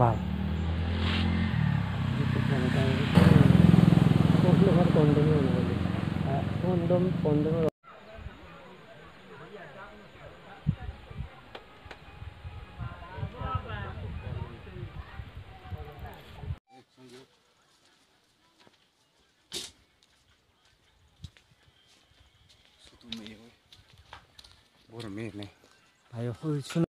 ভাল বড় মেয়ে নেই ভাই শুনে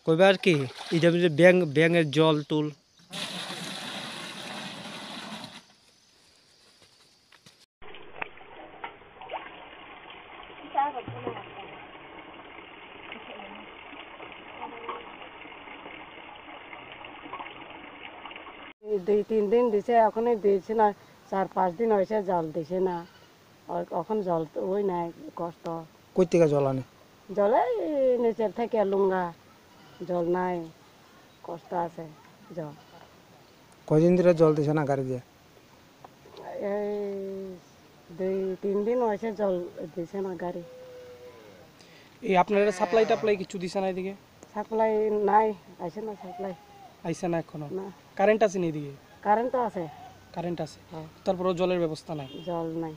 কইবার কি এটা ব্যাঙের জল টুল দুই তিন দিন দিছে এখনই দিয়েছে না 4-5 দিন হয়েছে জল দিছে না এখন জল তো ওই নাই কষ্ট কই থেকে জল আনে জলে নিচের থেকে লুঙ্গা জল নাই কষ্ট আছে জল কয়দিন ধরে জল দিছে না গাড়ি দিয়ে এই 2-3 দিন হয়েছে জল দিছে না গাড়ি এই আপনারা সাপ্লাই টাপ্লাই কিছু দিছে না এদিকে সাপ্লাই নাই আসে না সাপ্লাই আইসা না এখনো না কারেন্ট আছে না এদিকে কারেন্ট তো আছে কারেন্ট আছে হ্যাঁ। তারপরেও জলের ব্যবস্থা নাই জল নাই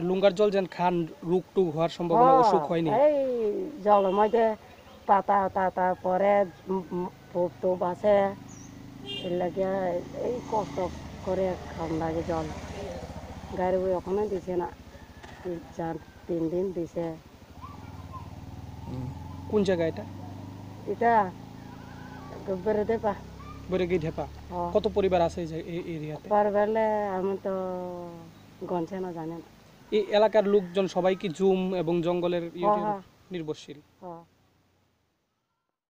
লুঙ্গার জল যেন খান রোগ টুগ হওয়ার সম্ভাবনা অসুখ হয়নি এই জলের মধ্যে পাতা পরে পোপ টোপ আছে এর লাগে এই কষ্ট করে খাওয়ান লাগে জল গাড়ি ওখানে দিছে না 3 দিন দিছে কোন জায়গা এটা এটা বেরোতে পা বরে গিয়ে ঢেপা কত পরিবার আছে এই এরিয়াতে পারবেলে আমি তো গনছে না জানি না এই এলাকার লোকজন সবাই কি জুম এবং জঙ্গলের নির্ভরশীল হ্যাঁ